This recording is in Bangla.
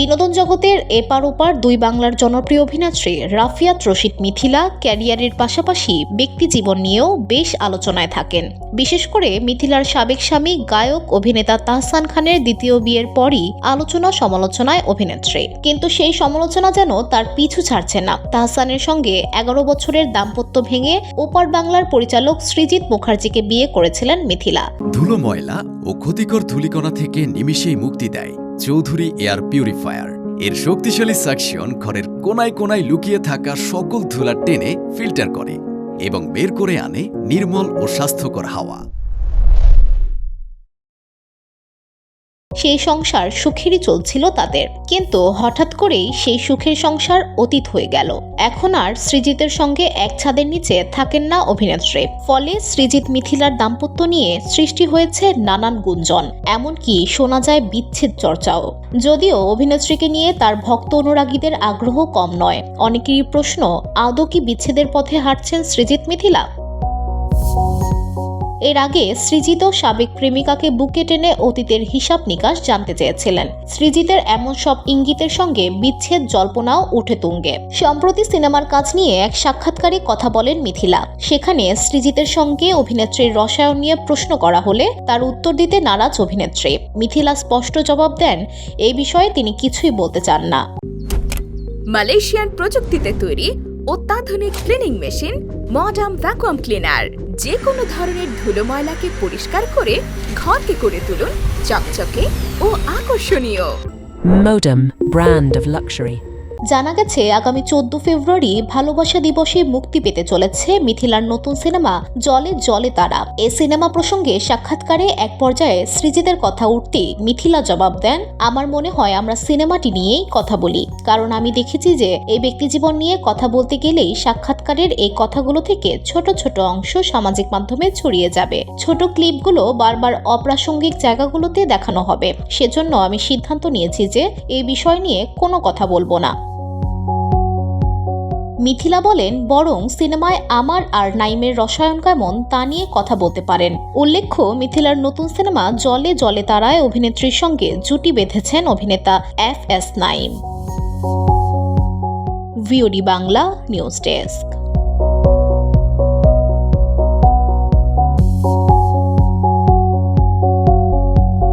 বিনোদন জগতের এপার ওপার দুই বাংলার জনপ্রিয় অভিনেত্রী রাফিয়াত রশিদ মিথিলা ক্যারিয়ারের পাশাপাশি ব্যক্তি জীবন নিয়েও বেশ আলোচনায় থাকেন। বিশেষ করে মিথিলার সাবেক স্বামী গায়ক অভিনেতা তাহসান খানের দ্বিতীয় বিয়ের পরই আলোচনা সমালোচনায় অভিনেত্রী, কিন্তু সেই সমালোচনা যেন তার পিছু ছাড়ছে না। তাহসানের সঙ্গে 11 বছরের দাম্পত্য ভেঙে ওপার বাংলার পরিচালক সৃজিত মুখার্জিকে বিয়ে করেছিলেন মিথিলা। ধুলো, ময়লা ও ক্ষতিকর ধূলিকণা থেকে নিমিষেই মুক্তি দেয় চৌধুরী এয়ার পিউরিফায়ার। এর শক্তিশালী সাকশন ঘরের কোনায় কোনায় লুকিয়ে থাকা সকল ধুলা টেনে ফিল্টার করে এবং বের করে আনে নির্মল ও স্বাস্থ্যকর হাওয়া। সেই সংসার সুখেরই চলছিল তাদের, কিন্তু হঠাৎ করেই সেই সুখের সংসার অতীত হয়ে গেল। এখন আর সৃজিতের সঙ্গে এক ছাদের নিচে থাকেন না অভিনেত্রী। ফলে সৃজিত মিথিলার দাম্পত্য নিয়ে সৃষ্টি হয়েছে নানান গুঞ্জন, এমনকি শোনা যায় বিচ্ছেদ চর্চাও। যদিও অভিনেত্রীকে নিয়ে তার ভক্ত অনুরাগীদের আগ্রহ কম নয়। অনেকেরই প্রশ্ন, আদৌ কি বিচ্ছেদের পথে হাঁটছেন সৃজিত মিথিলা? এর আগে সৃজিত সাবেক প্রেমিকাকে বুকে টেনে অতীতের হিসাব নিকাশ জানতে চেয়েছিলেন। সৃজিতের এমন সব ইঙ্গিতের সঙ্গে বিচ্ছেদ জল্পনাও উঠে তুঙ্গে। সম্প্রতি সিনেমার কাজ নিয়ে এক সাক্ষাৎকারে কথা বলেন মিথিলা। সেখানে সৃজিতের সঙ্গে অভিনেত্রীর রসায়ন নিয়ে প্রশ্ন করা হলে তার উত্তর দিতে নারাজ অভিনেত্রী। মিথিলা স্পষ্ট জবাব দেন, এই বিষয়ে তিনি কিছুই বলতে চান না। মালয়েশিয়ান প্রযুক্তিতে তৈরি অত্যাধুনিক cleaning machine modern vacuum cleaner যে কোনো ধরনের ধুলো ময়লাকে পরিষ্কার করে ঘরকে করে তুলুন চকচকে ও আকর্ষণীয়। Modem, brand of luxury. জানা গেছে আগামী 14 ফেব্রুয়ারি ভালোবাসা দিবসে মুক্তি পেতে চলেছে মিথিলার নতুন সিনেমা জলে জলে তারা। এই সিনেমা প্রসঙ্গে সাক্ষাৎকারে এক পর্যায়ে সৃজিতের কথা উঠতে মিথিলা জবাব দেন, আমার মনে হয় আমরা সিনেমাটি নিয়েই কথা বলি, কারণ আমি দেখেছি যে এই ব্যক্তিজীবন নিয়ে কথা বলতে গেলেই সাক্ষাৎকারের এই কথাগুলো থেকে ছোট ছোট অংশ সামাজিক মাধ্যমে ছড়িয়ে যাবে। ছোট ক্লিপগুলো বারবার অপ্রাসঙ্গিক জায়গাগুলোতে দেখানো হবে। সেজন্য আমি সিদ্ধান্ত নিয়েছি যে এই বিষয় নিয়ে কোনো কথা বলবো না। মিথিলা বলেন, বরং সিনেমায় আমার আর নাইমের রসায়ন কেমন তা নিয়ে কথা বলতে পারেন। উল্লেখ্য, মিথিলার নতুন সিনেমা জলে জলে তারায় অভিনেত্রীর সঙ্গে জুটি বেঁধেছেন অভিনেতা FS Naim. VOD Bangla news desk.